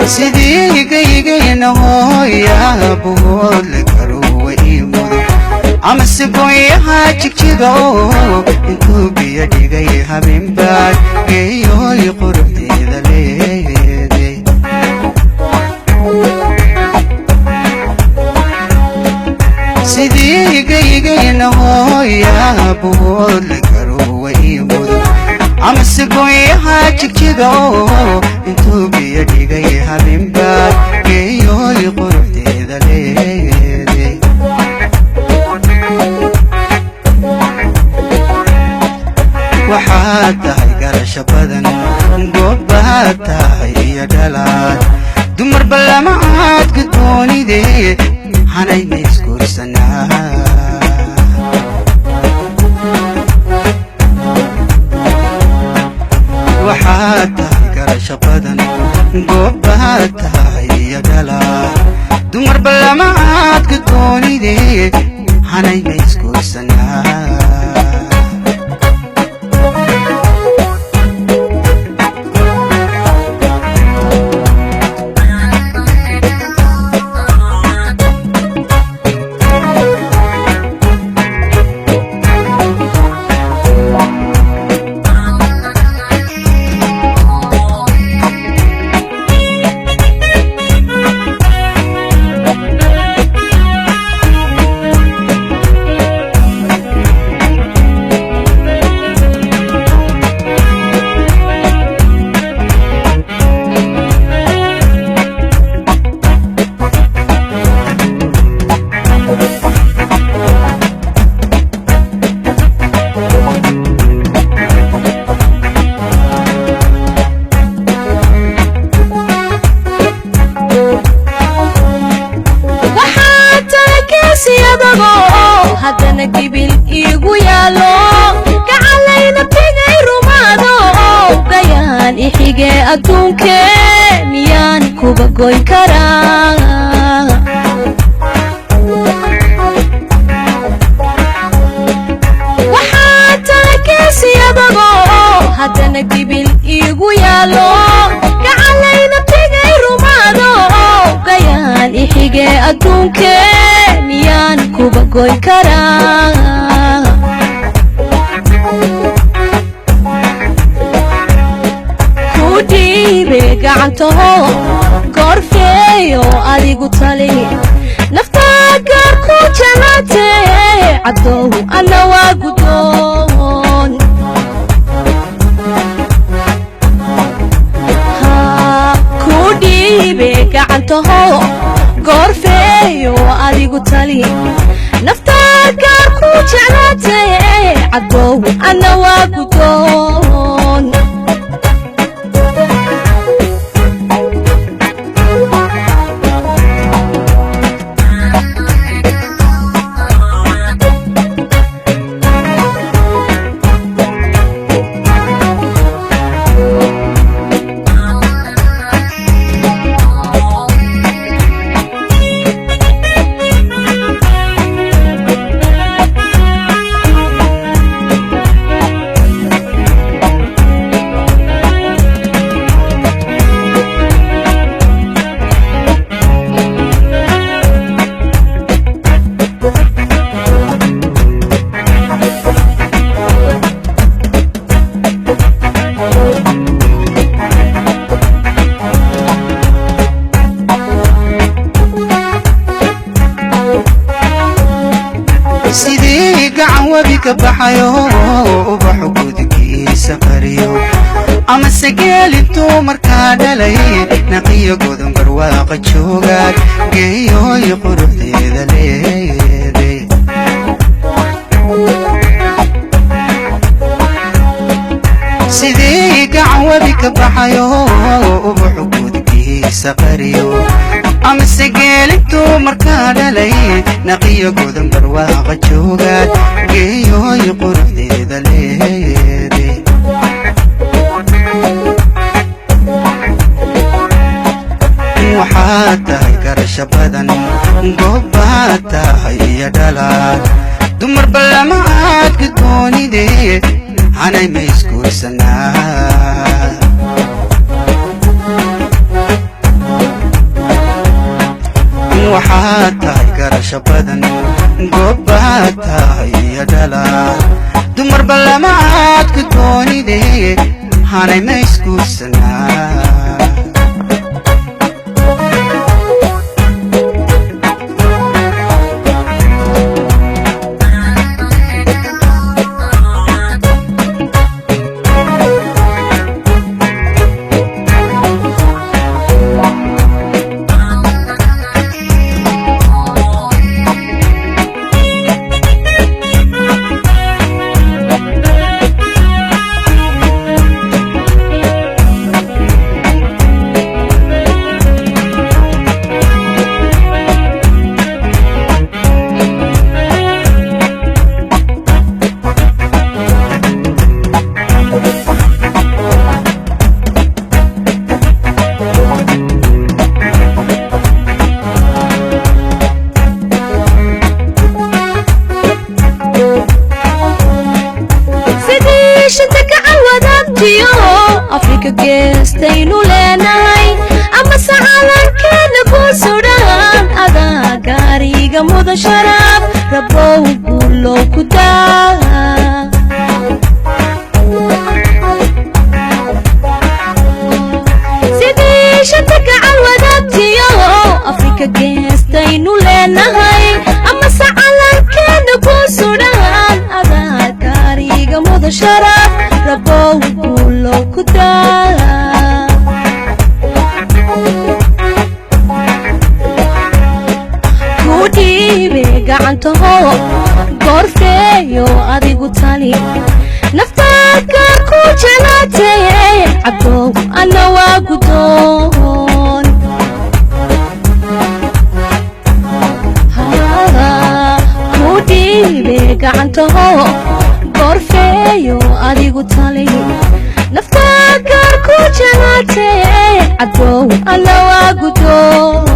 سيدي جاي هويا بقول كروي مدو أما سكوي هاجك جدو انتو بيدي جاي حبيب باك جايو يقربتي ذليدي سيدي جاي هويا بقول كروي مدو أما سكوي هاجك جدو انتو بيدي جاي حبيب باك جايو يقربتي ذليدي waxaad tahay garasho badan goobaad tahay iyo dhalaad dumar ballama aad gudboonidee hanayna isguursanaa waxaad tahay garasho badan goobaad tahay iyo dhalaad dumar ballama aad gudboonidee hanayna isguursanaa haddana gibil igu yaalo gacalayna bigay rumaado gayaan ixige adduunke miyaan kuba goyn karaa waxaa talakeesiyadago haddana gibil igu yaalo gacalayna bigay rumaado gayaan ixige adduunke miyaan kuba goyn karaa ku dhiibe gacantaho goorfeeyo adigu tali naftaa gaar ku jeclaatee caddow alla waa guddoon ku dhiibe gacantaho goorfeeyo adigu tali naftaa gaar ku jeclaatee caddow alla waa guddoon sidii gacan webi ka baxayo ubaxu gudkiisa qariyo ama sageel intuu markaa dhalay naqiyo godon barwaaqa joogaad geeyooy quruxdeeda leeday sidii gacan webi ka baxayo ubaxu gudkiisa qariyo ama sageel intuu markaa dhalay naqiyo godon barwaaqa joogaad geeyooy quruxdeeda leeday waxaad tahay garasho badan goobaad tahay iyo dhalaad dumar ballama aad gudboonidee hanayna isguursanaa waxaad tahay garasho badan goob baad tahay iyo dhalaal dumarba lama aad ku doonide hanay ma isguursanaa Africa geestaynu leenahay ama sacalankeena ku suran adaa gaariga muda sharaab rabow guulow ku daa sidii shanta gacan wadaagtiyo Africa geestaynu leenahay ama sacalankeena ku suran adaa gaariga muda sharaab rabow guulow ku daa ku dhiibe gacantaho goorfeeyo adigu tali naftaadka ku jelaatay cabdow ana waa gudoon ku dhiibe gacantaho goorfeeyo adigu tali naftaadka ku jelaatay cabdow ana waa gudoon